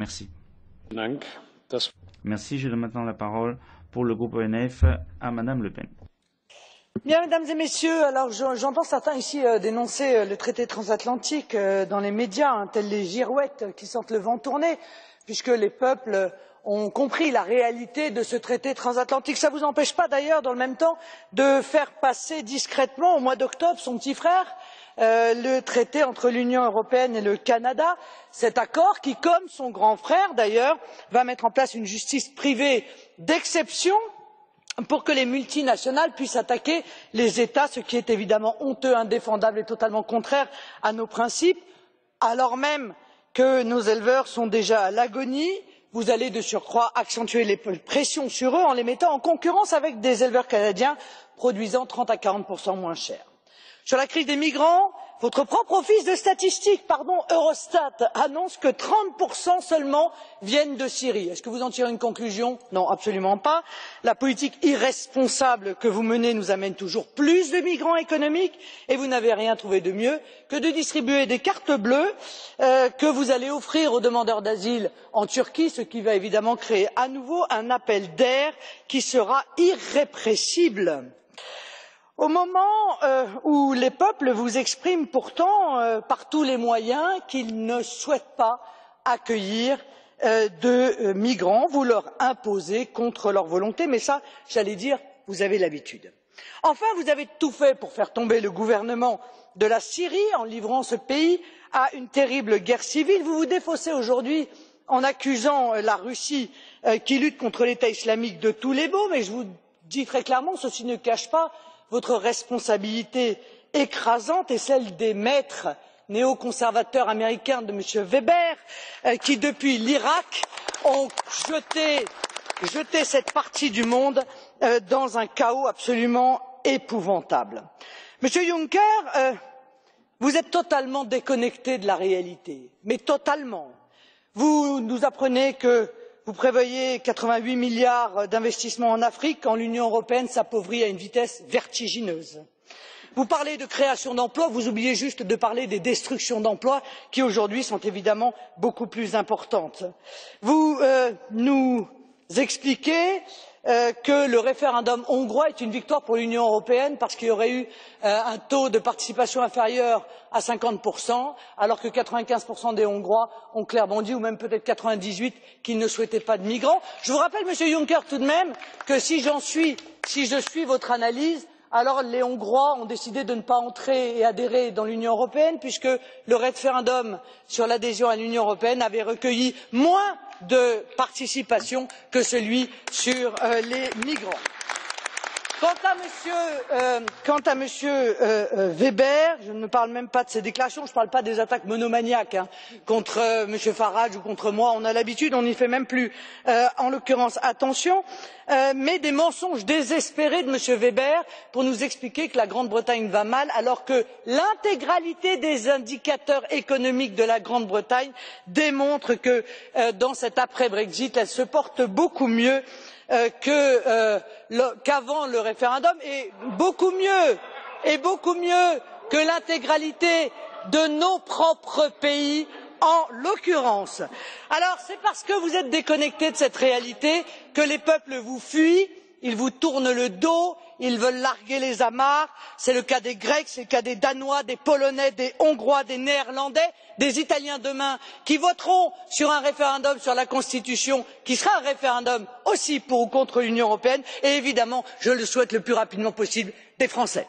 Merci. Merci. Je donne maintenant la parole pour le groupe ENF à Madame Le Pen. Bien, mesdames et messieurs, alors j'entends certains ici dénoncer le traité transatlantique dans les médias, tels les girouettes qui sentent le vent tourner, puisque les peuples ont compris la réalité de ce traité transatlantique. Ça ne vous empêche pas d'ailleurs, dans le même temps, de faire passer discrètement, au mois d'octobre, son petit frère, le traité entre l'Union européenne et le Canada, cet accord qui, comme son grand frère d'ailleurs, va mettre en place une justice privée d'exception pour que les multinationales puissent attaquer les États, ce qui est évidemment honteux, indéfendable et totalement contraire à nos principes, alors même que nos éleveurs sont déjà à l'agonie. Vous allez de surcroît accentuer les pressions sur eux en les mettant en concurrence avec des éleveurs canadiens produisant 30 à 40% moins cher. Sur la crise des migrants, votre propre office de statistique, Eurostat, annonce que 30% seulement viennent de Syrie. Est-ce que vous en tirez une conclusion? Non, absolument pas. La politique irresponsable que vous menez nous amène toujours plus de migrants économiques et vous n'avez rien trouvé de mieux que de distribuer des cartes bleues que vous allez offrir aux demandeurs d'asile en Turquie, ce qui va évidemment créer à nouveau un appel d'air qui sera irrépressible. Au moment où les peuples vous expriment pourtant par tous les moyens qu'ils ne souhaitent pas accueillir de migrants, vous leur imposez contre leur volonté, mais ça, j'allais dire, vous avez l'habitude. Enfin, vous avez tout fait pour faire tomber le gouvernement de la Syrie en livrant ce pays à une terrible guerre civile. Vous vous défaussez aujourd'hui en accusant la Russie qui lutte contre l'État islamique de tous les maux, mais je vous dis très clairement, ceci ne cache pas votre responsabilité écrasante et celle des maîtres néoconservateurs américains de M. Weber, qui depuis l'Irak ont jeté cette partie du monde dans un chaos absolument épouvantable. Monsieur Juncker, vous êtes totalement déconnecté de la réalité, mais totalement. Vous nous apprenez que vous prévoyez 88 milliards d'investissements en Afrique quand l'Union européenne s'appauvrit à une vitesse vertigineuse. Vous parlez de création d'emplois, vous oubliez juste de parler des destructions d'emplois qui aujourd'hui sont évidemment beaucoup plus importantes. Vous nous expliquez que le référendum hongrois est une victoire pour l'Union européenne parce qu'il y aurait eu un taux de participation inférieur à 50%, alors que 95% des Hongrois ont clairement dit, ou même peut-être 98%, qu'ils ne souhaitaient pas de migrants. Je vous rappelle, Monsieur Juncker, tout de même, que si je suis votre analyse, alors les Hongrois ont décidé de ne pas entrer et adhérer dans l'Union européenne, puisque le référendum sur l'adhésion à l'Union européenne avait recueilli moins de participation que celui sur les migrants. Quant à M. Weber, je ne parle même pas de ses déclarations, je ne parle pas des attaques monomaniaques contre M. Farage ou contre moi, on a l'habitude, on n'y fait même plus en l'occurrence attention, mais des mensonges désespérés de M. Weber pour nous expliquer que la Grande-Bretagne va mal, alors que l'intégralité des indicateurs économiques de la Grande-Bretagne démontrent que dans cet après-Brexit, elle se porte beaucoup mieux qu'avant le référendum et beaucoup mieux que l'intégralité de nos propres pays en l'occurrence. Alors c'est parce que vous êtes déconnectés de cette réalité que les peuples vous fuient, ils vous tournent le dos, ils veulent larguer les amarres. C'est le cas des Grecs, c'est le cas des Danois, des Polonais, des Hongrois, des Néerlandais, des Italiens demain, qui voteront sur un référendum sur la Constitution, qui sera un référendum aussi pour ou contre l'Union européenne, et évidemment, je le souhaite le plus rapidement possible, des Français.